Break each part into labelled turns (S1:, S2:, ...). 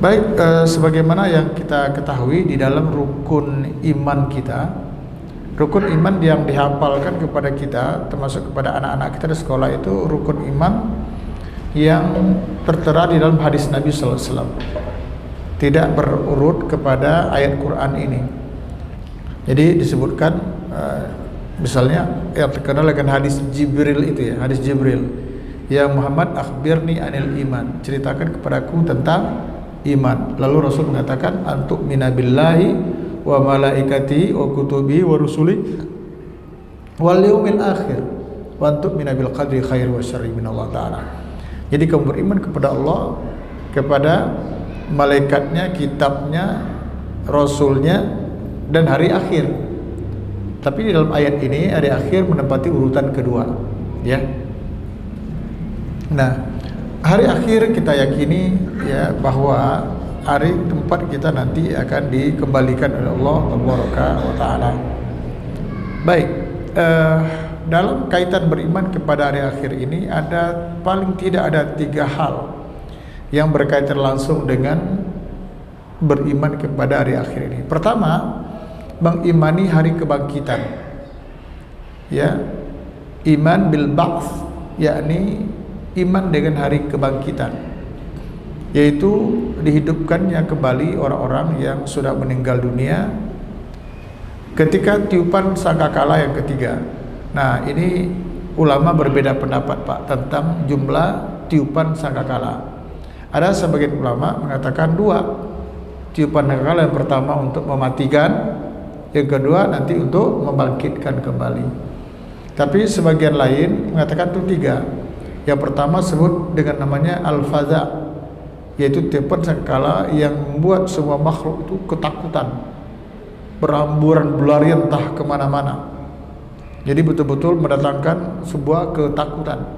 S1: Baik, sebagaimana yang kita ketahui di dalam rukun iman kita, rukun iman yang dihafalkan kepada kita, termasuk kepada anak-anak kita di sekolah, itu rukun iman yang tertera di dalam hadis Nabi Sallallahu Alaihi Wasallam, tidak berurut kepada ayat Quran ini. Jadi disebutkan misalnya yang terkenal dengan hadis Jibril itu ya, hadis Jibril, ya Muhammad akhbirni anil iman, ceritakan kepadaku tentang iman. Lalu Rasul mengatakan antuk minabillahi wa malaikatihi wa kutubihi wa rusuli wal yaumil akhir wa antuk minabil qadri khair wa syarri min Allah ta'ala. Jadi kamu beriman kepada Allah, kepada malaikatnya, kitabnya, rasulnya, dan hari akhir. Tapi di dalam ayat ini hari akhir menempati urutan kedua, ya. Nah, hari akhir kita yakini ya bahwa hari tempat kita nanti akan dikembalikan oleh Allah Taala. Baik, dalam kaitan beriman kepada hari akhir ini ada paling tidak ada 3 hal yang berkaitan langsung dengan beriman kepada hari akhir ini. Pertama, mengimani hari kebangkitan, ya, iman bil ba'ts, yakni iman dengan hari kebangkitan, yaitu dihidupkannya kembali orang-orang yang sudah meninggal dunia ketika tiupan sangkakala yang ketiga. Nah, ini ulama berbeda pendapat Pak tentang jumlah tiupan sangkakala. Ada sebagian ulama mengatakan 2 tiupan sangkakala, yang pertama untuk mematikan, yang kedua nanti untuk membangkitkan kembali. Tapi sebagian lain mengatakan itu 3. Yang pertama sebut dengan namanya al-faza, yaitu tiupan sangkakala yang membuat semua makhluk itu ketakutan, beramburan berlarian entah kemana-mana. Jadi betul-betul mendatangkan sebuah ketakutan,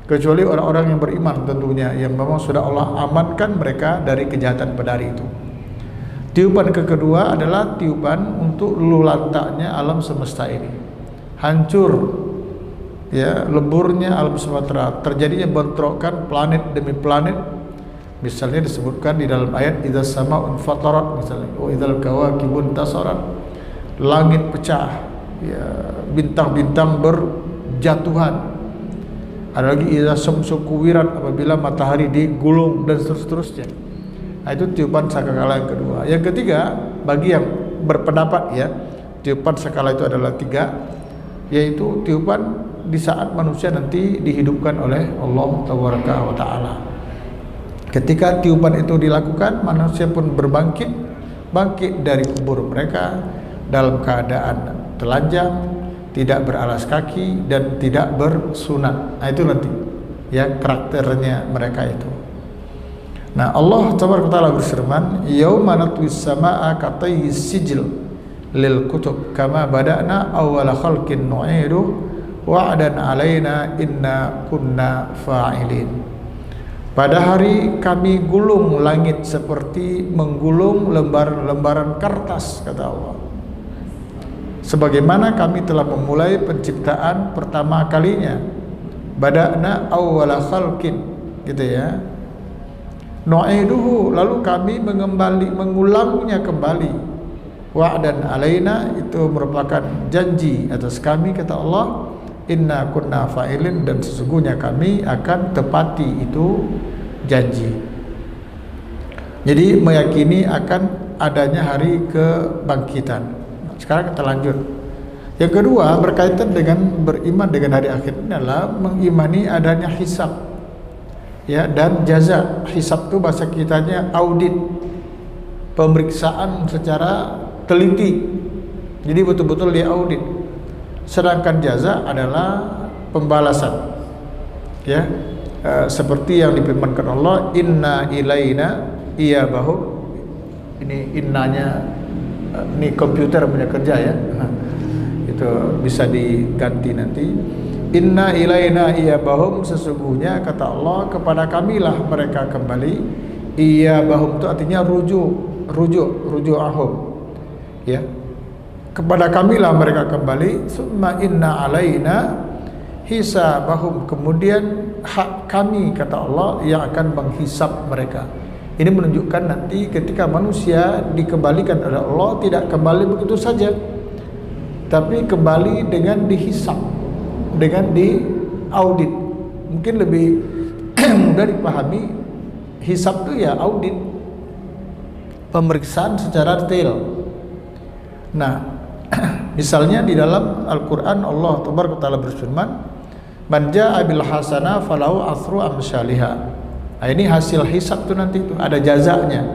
S1: kecuali orang-orang yang beriman tentunya, yang memang sudah Allah amankan mereka dari kejahatan pada hari itu. Tiupan kedua adalah tiupan untuk lulantaknya alam semesta ini, hancur, ya, leburnya alam semesta, terjadinya bentrokan planet demi planet. Misalnya disebutkan di dalam ayat idzas sama'un fatarat, misalnya wa idzal kawakibun tasarat, langit pecah, ya, bintang-bintang berjatuhan. Ada lagi idzas syamsu kuwirat, apabila matahari digulung, dan seterusnya. Nah, itu tiupan sangkakala yang kedua. Yang ketiga, bagi yang berpendapat ya, tiupan sangkakala itu adalah 3, yaitu tiupan di saat manusia nanti dihidupkan oleh Allah Taala. Ketika tiupan itu dilakukan, manusia pun bangkit dari kubur mereka dalam keadaan telanjang, tidak beralas kaki, dan tidak bersunat. Nah, itu nanti ya karakternya mereka itu. Nah, Allah Taala berfirman, yauma natwis samaa katayis sijil lil kutub kama bada'na awwala khalqin nu'idu wa'adan alaina inna kunna fa'ilin. Pada hari kami gulung langit seperti menggulung lembaran-lembaran kertas, kata Allah, sebagaimana kami telah memulai penciptaan pertama kalinya. Bada'na awwala khalqin, gitu ya, nu'iduhu, lalu kami mengulangnya kembali. Wa'adan alaina, itu merupakan janji atas kami, kata Allah, inna kunna fa'ilin, dan sesungguhnya kami akan tepati itu janji. Jadi meyakini akan adanya hari kebangkitan. Sekarang kita lanjut. Yang kedua berkaitan dengan beriman dengan hari akhir adalah mengimani adanya hisab, ya, dan jaza. Hisab itu bahasa kitanya audit, pemeriksaan secara teliti. Jadi betul-betul dia audit. Sedangkan jaza adalah pembalasan, ya, seperti yang difirmankan Allah, inna ilaina iyabahum. Ini innanya, ini komputer punya kerja ya, itu bisa diganti nanti. Inna ilaina iyabahum, sesungguhnya kata Allah kepada kamilah mereka kembali. Iyabahum itu artinya rujuk ahum, ya, kepada kamilah mereka kembali. Summa inna alaina hisabahum, kemudian hak kami, kata Allah, yang akan menghisab mereka. Ini menunjukkan nanti ketika manusia dikembalikan oleh Allah tidak kembali begitu saja, tapi kembali dengan dihisab, dengan diaudit. Mungkin lebih mudah dipahami, hisab itu ya audit, pemeriksaan secara detail. Nah, misalnya di dalam Al-Quran Allah Taala berfirman, "Man jaa'a bil hasanah falahu athru amsalihha." Nah, ini hasil hisab itu nanti itu ada jazanya.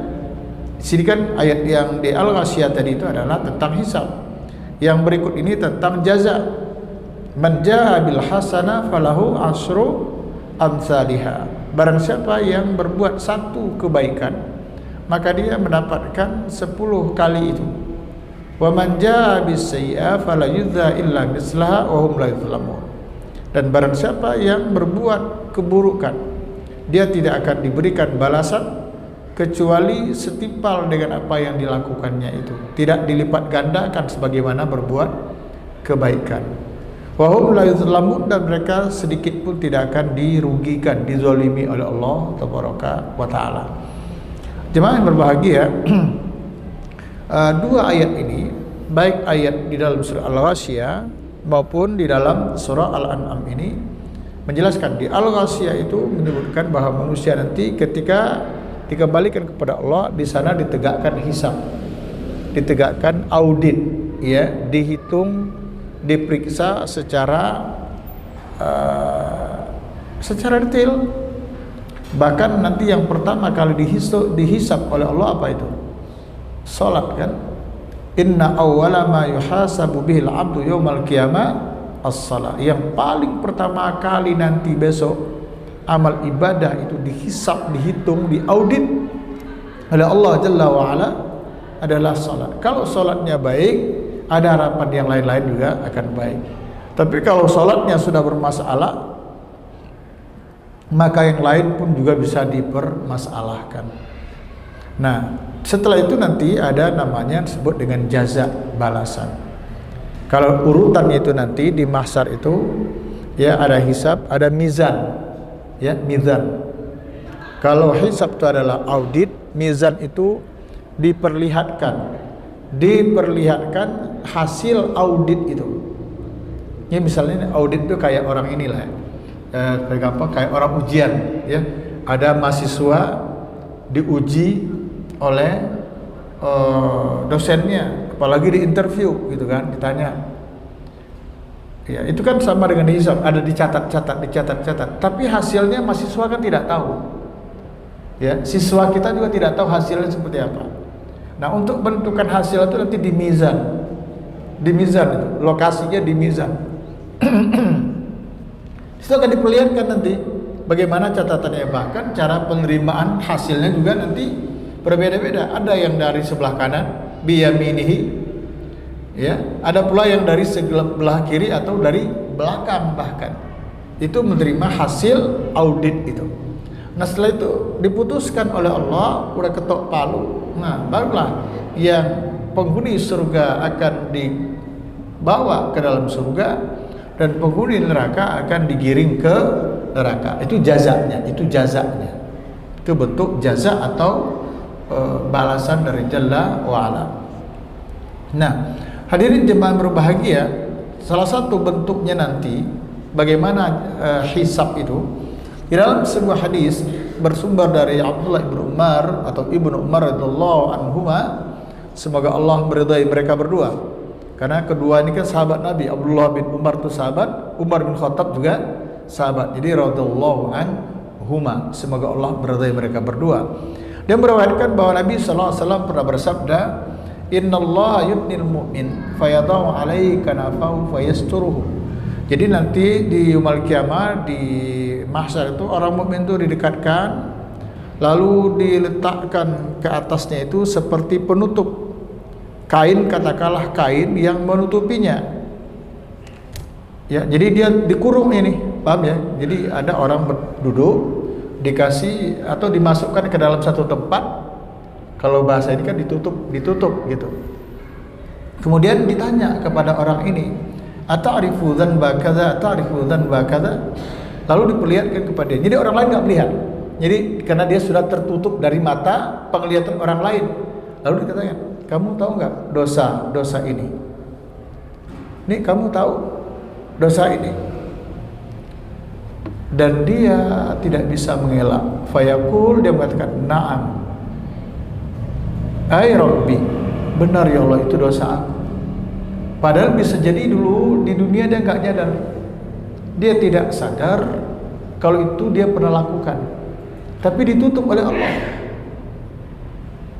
S1: Di sini kan ayat yang di Al-Ghasyiyah tadi itu adalah tentang hisab. Yang berikut ini tentang jaza. Man jaa'a bil hasanah falahu asyru amsalihha. Barang siapa yang berbuat satu kebaikan, maka dia mendapatkan 10 kali itu. Wa man jaa'a bis sayyi'ah fala yujza illa mislaha wa hum la yuzlamun. Dan barang siapa yang berbuat keburukan, dia tidak akan diberikan balasan kecuali setimpal dengan apa yang dilakukannya itu, tidak dilipat gandakan sebagaimana berbuat kebaikan. Wa hum la yuzlamun, dan mereka sedikit pun tidak akan dirugikan, dizalimi oleh Allah Tabaraka wa Ta'ala. Jemaah yang berbahagia, dua ayat ini, baik ayat di dalam surah Al-Ghasyiyah maupun di dalam surah Al-An'am ini, menjelaskan. Di Al-Ghasyiyah itu menyebutkan bahwa manusia nanti ketika dikembalikan kepada Allah, di sana ditegakkan hisab, ditegakkan audit, ya, dihitung, diperiksa secara detail. Bahkan nanti yang pertama kali dihisab oleh Allah apa itu? Salat, kan? Inna awwala ma yuhasabu bihil abdu yaumal qiyamah as-salat. Yang paling pertama kali nanti besok amal ibadah itu dihisab, dihitung, diaudit oleh Allah Jalla wa Ala adalah salat. Kalau salatnya baik, ada harapan yang lain-lain juga akan baik. Tapi kalau salatnya sudah bermasalah, maka yang lain pun juga bisa dipermasalahkan. Nah, setelah itu nanti ada namanya disebut dengan jaza, balasan. Kalau urutannya itu nanti di mahsyar itu, ya, ada hisab, ada mizan, ya, mizan. Kalau hisab itu adalah audit, mizan itu diperlihatkan hasil audit itu. Ya, misalnya audit itu kayak orang inilah, kayak orang ujian, ya. Ada mahasiswa diuji oleh dosennya, apalagi di interview gitu kan, ditanya. Ya, itu kan sama dengan dihisab, ada dicatat. Tapi hasilnya mahasiswa kan tidak tahu. Ya, siswa kita juga tidak tahu hasilnya seperti apa. Nah, untuk menentukan hasil itu nanti di mizan itu, lokasinya di mizan. Itu akan diperlihatkan nanti bagaimana catatannya, bahkan cara penerimaan hasilnya juga nanti berbeda-beda. Ada yang dari sebelah kanan, biyaminihi, ya, ada pula yang dari sebelah kiri atau dari belakang, bahkan itu menerima hasil audit itu. Nah, setelah itu diputuskan oleh Allah, udah ketok palu. Nah, barulah yang penghuni surga akan dibawa ke dalam surga, dan penghuni neraka akan digiring ke neraka. Itu jazanya, itu bentuk jaza atau balasan dari Jalla wa'ala. Nah, hadirin jemaah berbahagia, salah satu bentuknya nanti bagaimana hisab itu, di dalam sebuah hadis bersumber dari Abdullah bin Umar atau Ibnu Umar radhiyallahu anhuma, semoga Allah meridai mereka berdua, karena kedua ini kan sahabat Nabi. Abdullah bin Umar itu sahabat, Umar bin Khattab juga sahabat, jadi radhiyallahu anhuma, semoga Allah meridai mereka berdua. Dia meriwayatkan bahwa Nabi sallallahu alaihi wasallam pernah bersabda, "Innallaha yudnil mu'min fayadau alaihi kanafahu fayasturuhu." Jadi nanti di yaumul qiyamah, di mahsyar itu, orang mukmin itu didekatkan, lalu diletakkan ke atasnya itu seperti penutup kain, katakanlah kain yang menutupinya. Ya, jadi dia dikurung ini, paham ya? Jadi ada orang duduk, dikasih atau dimasukkan ke dalam satu tempat. Kalau bahasa ini kan ditutup gitu. Kemudian ditanya kepada orang ini, "Ata'rifu dzanba kadza, ata'rifu dzanba kadza?" Lalu diperlihatkan kepada dia. Jadi orang lain nggak melihat. Jadi karena dia sudah tertutup dari mata penglihatan orang lain. Lalu dikatakan, kamu tahu nggak dosa ini? Nih kamu tahu dosa ini? Dan dia tidak bisa mengelak. Fayaqul, dia mengatakan, na'am. Ay Rabbi, benar ya Allah, itu dosa aku. Padahal bisa jadi dulu di dunia dia nggak nyadar. Dia tidak sadar kalau itu dia pernah lakukan. Tapi ditutup oleh Allah.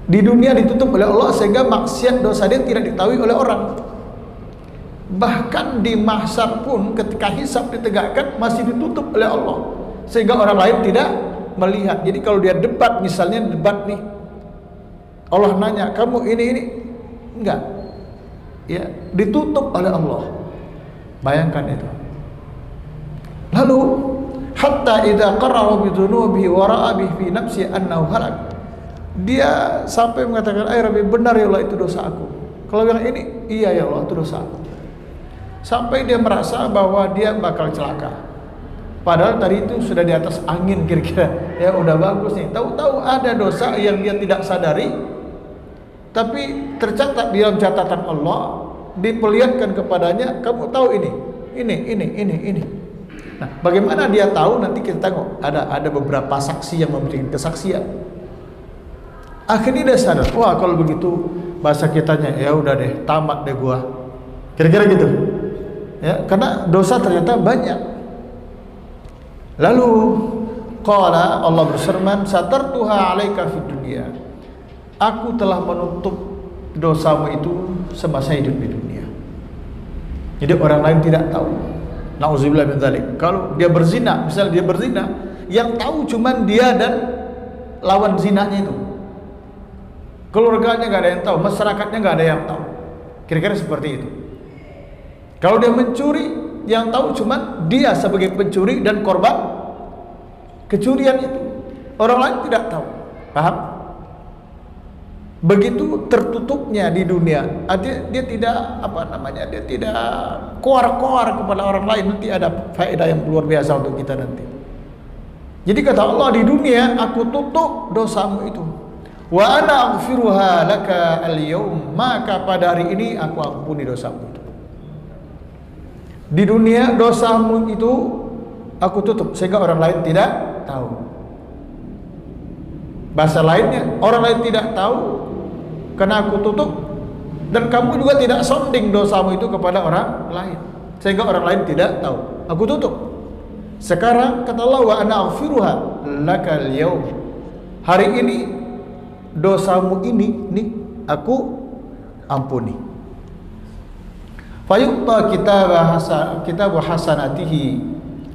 S1: Di dunia ditutup oleh Allah sehingga maksiat dosa dia tidak diketahui oleh orang. Bahkan di mahsyar pun ketika hisab ditegakkan masih ditutup oleh Allah sehingga orang lain tidak melihat. Jadi kalau dia debat, misalnya debat nih, Allah nanya, kamu ini enggak, ya ditutup oleh Allah. Bayangkan itu. Lalu hatta idza qarra'u bi dhunubihi wa ra'a bi fi nafsi annahu halak, dia sampai mengatakan, ay Rabbi, benar ya Allah, itu dosa aku. Kalau bilang ini, iya ya Allah, itu dosa aku. Sampai dia merasa bahwa dia bakal celaka. Padahal tadi itu sudah di atas angin kira-kira. Ya udah bagus nih. Tahu-tahu ada dosa yang dia tidak sadari, tapi tercatat di dalam catatan Allah, diperlihatkan kepadanya, kamu tahu ini. Nah, bagaimana dia tahu? Nanti kita tengok. Ada beberapa saksi yang memberikan kesaksian. Akhirnya dia sadar, wah kalau begitu bahasa kitanya, ya udah deh, tamat deh gua. Kira-kira gitu. Ya, karena dosa ternyata banyak. Lalu qala, Allah berfirman, satartuha 'alaika fid dunya. Aku telah menutup dosamu itu semasa hidup di dunia. Jadi orang lain tidak tahu. Nauzubillah min dzalik. Kalau dia berzina, misalnya dia berzina, yang tahu cuman dia dan lawan zinanya itu. Keluarganya nggak ada yang tahu, masyarakatnya nggak ada yang tahu. Kira-kira seperti itu. Kalau dia mencuri, yang tahu cuma dia sebagai pencuri dan korban kecurian itu. Orang lain tidak tahu. Paham? Begitu tertutupnya di dunia, dia tidak dia tidak koar-koar kepada orang lain. Nanti ada faedah yang luar biasa untuk kita nanti. Jadi kata Allah, di dunia aku tutup dosamu itu. Wa ana aghfiruha laka al-yaum, maka pada hari ini aku ampuni dosamu itu. Di dunia dosamu itu aku tutup sehingga orang lain tidak tahu. Bahasa lainnya, orang lain tidak tahu karena aku tutup, dan kamu juga tidak sounding dosamu itu kepada orang lain sehingga orang lain tidak tahu. Aku tutup. Sekarang kata Allah, wa ana aghfiruha lakal yaum. Hari ini dosamu ini nih aku ampuni. Fayuqta kitab hasanatihi,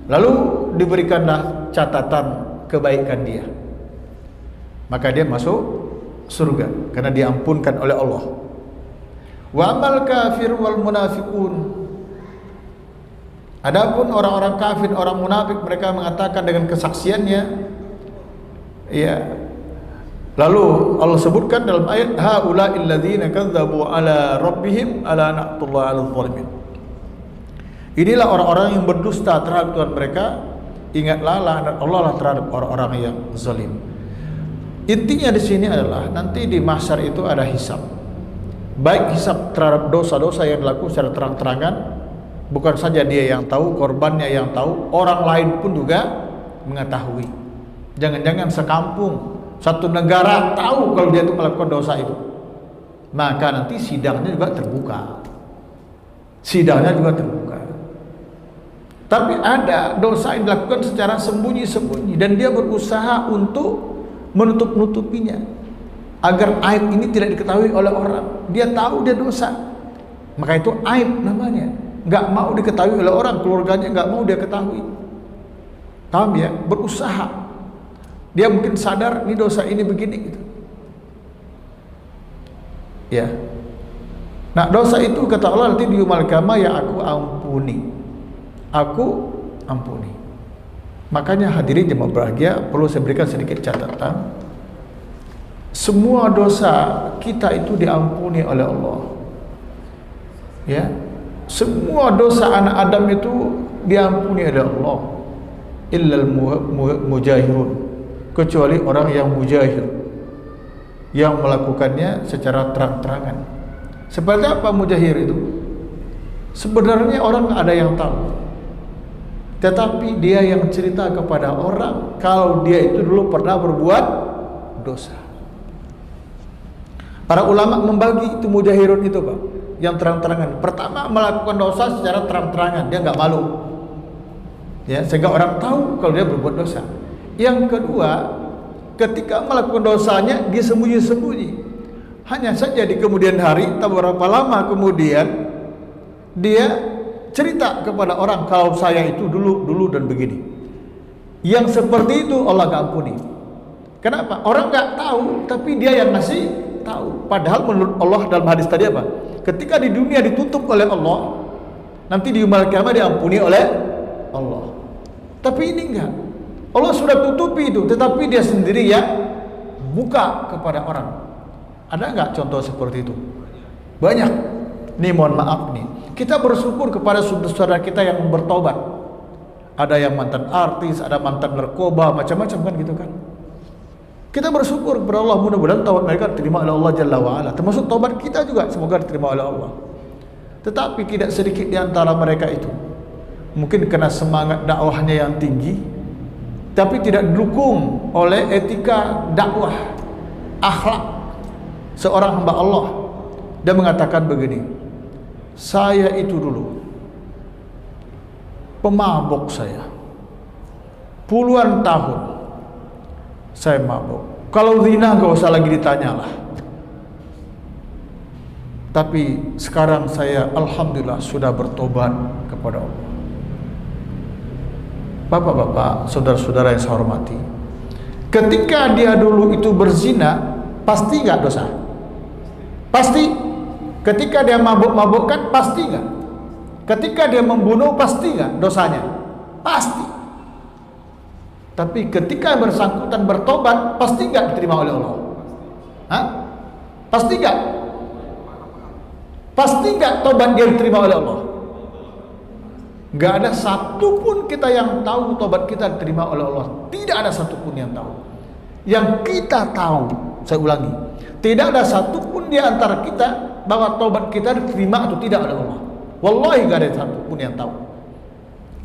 S1: lalu diberikanlah catatan kebaikan dia, maka dia masuk surga karena diampunkan oleh Allah. Wa amal kafir wal munafiqun, adapun orang-orang kafir, orang munafik, mereka mengatakan dengan kesaksiannya, ya, lalu Allah sebutkan dalam ayat, haula'il ladzina kadzdzabu ala rabbihim ala na'tullahi 'alal zalimin. Inilah orang-orang yang berdusta terhadap Tuhan mereka, ingatlah laknat Allah lah terhadap orang-orang yang zalim. Intinya di sini adalah nanti di mahsyar itu ada hisab. Baik hisab terhadap dosa-dosa yang dilakukan secara terang-terangan, bukan saja dia yang tahu, korbannya yang tahu, orang lain pun juga mengetahui. Jangan-jangan sekampung, satu negara tahu kalau dia itu melakukan dosa itu, maka nanti sidangnya juga terbuka. Sidangnya juga terbuka. Tapi ada dosa yang dilakukan secara sembunyi-sembunyi dan dia berusaha untuk menutup-nutupinya agar aib ini tidak diketahui oleh orang. Dia tahu dia dosa, maka itu aib namanya. Nggak mau diketahui oleh orang, keluarganya nggak mau dia ketahui. Paham ya? Berusaha. Dia mungkin sadar ini dosa ini begini gitu. Ya. Nah, dosa itu kata Allah nanti di yaumil qiyamah ya aku ampuni. Aku ampuni. Makanya hadirin jemaah berbahagia, perlu saya berikan sedikit catatan. Semua dosa kita itu diampuni oleh Allah. Ya. Semua dosa anak Adam itu diampuni oleh Allah. Illal mujahirun, kecuali orang yang mujahir, yang melakukannya secara terang-terangan. Seperti apa mujahir itu? Sebenarnya orang ada yang tahu, tetapi dia yang cerita kepada orang kalau dia itu dulu pernah berbuat dosa. Para ulama membagi itu mujahirun itu, Pak, yang terang-terangan. Pertama, melakukan dosa secara terang-terangan, dia nggak malu, ya, sehingga orang tahu kalau dia berbuat dosa. Yang kedua, ketika melakukan dosanya dia sembunyi-sembunyi, hanya saja di kemudian hari, tak berapa lama kemudian dia cerita kepada orang kalau saya itu dulu dan begini. Yang seperti itu Allah gak ampuni. Kenapa? Orang gak tahu, tapi dia yang ngasih tahu. Padahal menurut Allah dalam hadis tadi apa? Ketika di dunia ditutup oleh Allah, nanti di yaumul kiamat diampuni oleh Allah. Tapi ini enggak. Allah sudah tutupi itu, tetapi dia sendiri yang buka kepada orang. Ada enggak contoh seperti itu? Banyak. Nih mohon maaf nih, kita bersyukur kepada saudara kita yang bertobat. Ada yang mantan artis, ada mantan narkoba, macam-macam kan gitu kan. Kita bersyukur kepada Allah, mudah-mudahan taubat mereka diterima oleh Allah Jalla wa'ala. Termasuk taubat kita juga semoga diterima oleh Allah. Tetapi tidak sedikit di antara mereka itu mungkin karena semangat dakwahnya yang tinggi, tapi tidak didukung oleh etika dakwah, akhlak seorang hamba Allah. Dia mengatakan begini, saya itu dulu pemabuk, saya puluhan tahun saya mabuk. Kalau zina gak usah lagi ditanyalah. Tapi sekarang saya alhamdulillah sudah bertobat kepada Allah. Bapak-bapak, saudara-saudara yang saya hormati, ketika dia dulu itu berzina, pasti gak dosa? Pasti. Ketika dia mabuk-mabukkan, pasti gak? Ketika dia membunuh, pasti gak dosanya? Pasti. Tapi ketika bersangkutan bertobat, pasti gak diterima oleh Allah? Hah? Pasti gak? Pasti gak tobat dia diterima oleh Allah? Gak ada satupun kita yang tahu tobat kita diterima oleh Allah. Tidak ada satupun yang tahu. Yang kita tahu, saya ulangi, tidak ada satupun di antara kita bahwa tobat kita diterima atau tidak oleh Allah. Wallahi gak ada satupun yang tahu.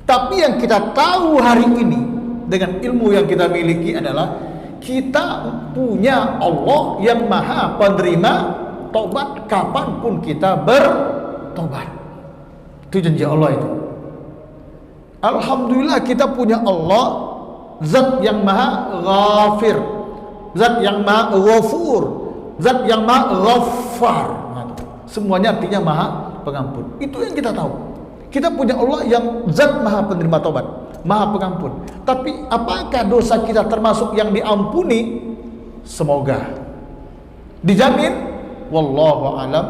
S1: Tapi yang kita tahu hari ini dengan ilmu yang kita miliki adalah kita punya Allah yang maha penerima tobat kapanpun kita bertobat. Itu janji Allah itu. Alhamdulillah kita punya Allah, zat yang maha ghafir, zat yang maha ghafur, zat yang maha ghaffar. Semuanya artinya maha pengampun. Itu yang kita tahu. Kita punya Allah yang zat maha penerima tobat, maha pengampun. Tapi apakah dosa kita termasuk yang diampuni? Semoga. Dijamin? Wallahu alam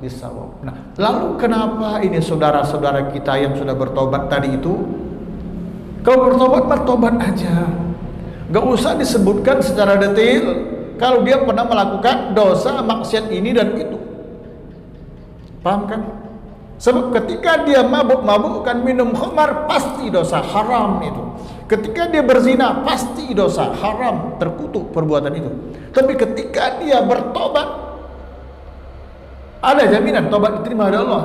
S1: bisawab. Nah, lalu kenapa ini saudara-saudara kita yang sudah bertobat tadi itu, kalau bertobat bertobat aja, gak usah disebutkan secara detail kalau dia pernah melakukan dosa maksiat ini dan itu. Paham kan? Sebab ketika dia mabuk-mabukkan minum khamar, pasti dosa haram itu. Ketika dia berzina, pasti dosa haram, terkutuk perbuatan itu. Tapi ketika dia bertobat, ada jaminan tobat diterima oleh Allah?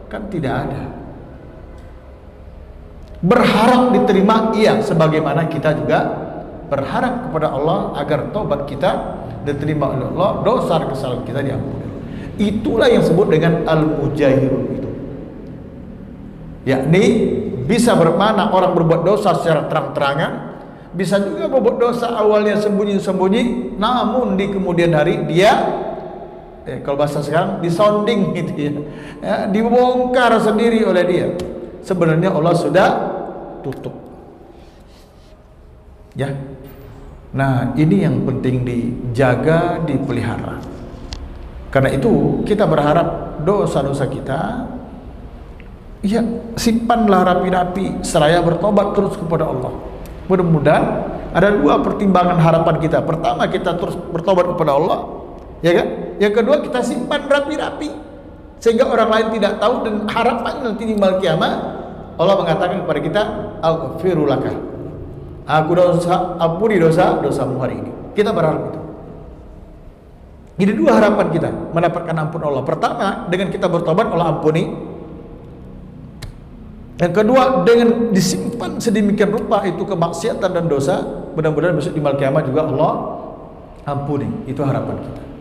S1: Kan tidak ada. Berharap diterima, iya, sebagaimana kita juga berharap kepada Allah agar tobat kita diterima oleh Allah, dosa kesalahan kita diampuni. Itulah yang disebut dengan al-mujahirun itu. Yakni bisa bermakna orang berbuat dosa secara terang-terangan, bisa juga berbuat dosa awalnya sembunyi-sembunyi, namun di kemudian hari dia kalau bahasa sekarang disounding gitu ya, dibongkar sendiri oleh dia. Sebenarnya Allah sudah tutup. Ya. Nah, ini yang penting dijaga, dipelihara. Karena itu kita berharap dosa-dosa kita, ya, simpanlah rapi-rapi seraya bertobat terus kepada Allah. Mudah-mudahan ada dua pertimbangan harapan kita. Pertama, kita terus bertobat kepada Allah, ya kan? Yang kedua, kita simpan rapi-rapi sehingga orang lain tidak tahu, dan harapan nanti di malam kiamat Allah mengatakan kepada kita, aghfirulaka, Aku dosa, ampuni dosamu hari ini. Kita berharap itu. Jadi dua harapan kita mendapatkan ampun Allah. Pertama, dengan kita bertobat Allah ampuni. Yang kedua, dengan disimpan sedemikian rupa itu kemaksiatan dan dosa, mudah-mudahan besok di malam kiamat juga Allah ampuni. Itu harapan kita.